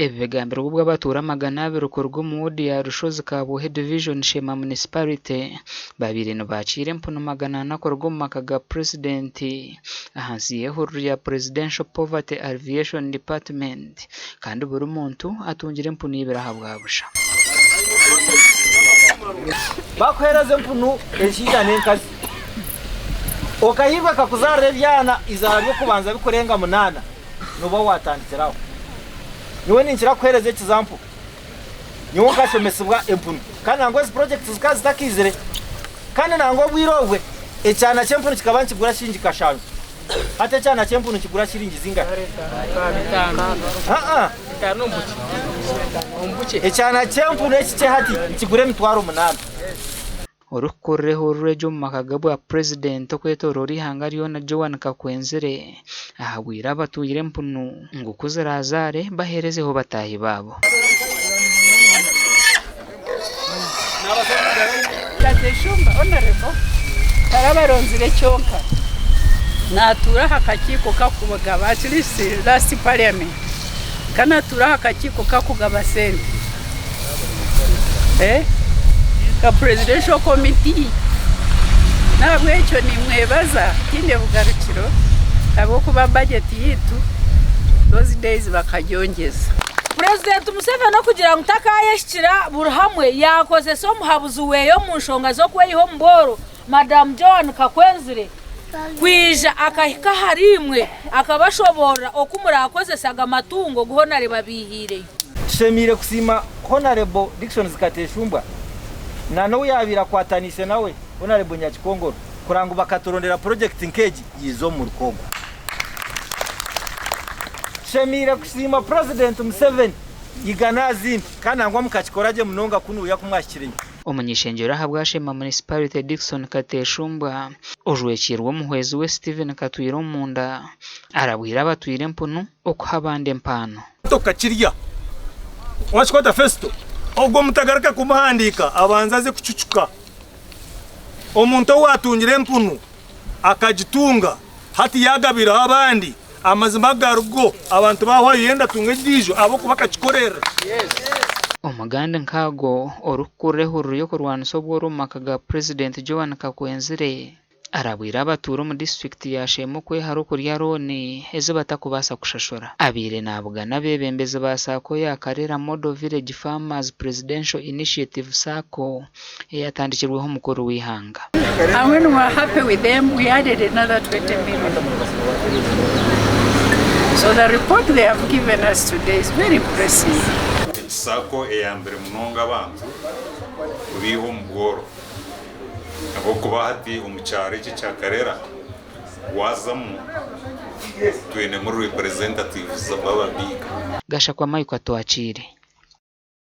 Ebigambiro ubwo abatura magana abiri rukorwa mu wodi ya Rushozi Kabuhe Division Shema Municipality babiri no bacire mpuno magana nakorwa mu maka ga President ahansi y'ihuriro ya Presidential Poverty Alleviation Department kandi buri muntu atungire mpuno y'ibirahabwa busha bakohereze mpuno eshijane nkazi okahibwa kakuzarre byana izara byo kubanza bikurenga munana nuba watandikiraho niwe ninjira kohereze kizampu niwo kashomesebwa empuno kandi nango zi project zikazi takizire kandi nango bwirogwe ecyana cyempuno kikaba kigura shinji kashanu ate cyana cyempuno kigura shiringi zinga ecyana cyempuno ekice hati kigure mitwaro munana urukureho rurejo makagabo ya president okwetorori hangariyo na Joan Kakwenzere ahabwira abatuyire mpuno ngo kuzirazare baherezeho batahi babo Kateshumba honorable tarabaronzire cyonka natura hakakiko kakubagaba at least last parliament kana tura hakakiko kakugaba sente ka presidential committee nabwo icyo ni mwebaza kinde bugarukiro abo kuba budget yitu those days bakaryongeza President Museveni no kugira ngo takayeshikira burhamwe yakoze so muhabuzuwe yo mu nshonga zo kweyiho mboro Madam Joan Kakwenzire kwija akahika harimwe akabashobora okumurakoze saga matungo guhonare babihire shemire kusima honorable Dickson Zikateshumba nano yabira kwatanise nawe honorable Nyakikongoro kurango bakatorondera project nkeji yizo mu Rukongo shemire kusima President Museveni igana zindi kana ngo mukakikoraje munonga kunu yakumwashikiranye umunyishengero ahabwa Shema Municipality Dickson Kateshumba ujwekirwa muhwezi we Steven Katuyiro munda arabwira abatuyire mpuno uko habande mpano tokakirya washikota festo ubwo mutagaraka kumuhandika abanzaze kucucuka omuntu watungire mpuno akagitunga hati yagabira abandi amazima garugo abantu baho yenda tungejijo abo kubakakikorera umuganda nkago orukureho ruyo kurwana sobwo makaga President Joan Kakwenzire arabwira abatura mu district ya Shemukwe harukuri ya Roni ezo batakubasa kushashora abire nabwa nabebembeze basako ya Karera Model Village Farmers Presidential Initiative Sako yatandikirweho mukuru wihanga. And when we were happy with them, we added another 20 million. So the report they have given us today is very impressive. Sako eyambere munonga abantu uriho mugoro abo kubahati umucyaro iki cya Karera wazamu twene muri representatives baba biga gasha kwa Mike atwachire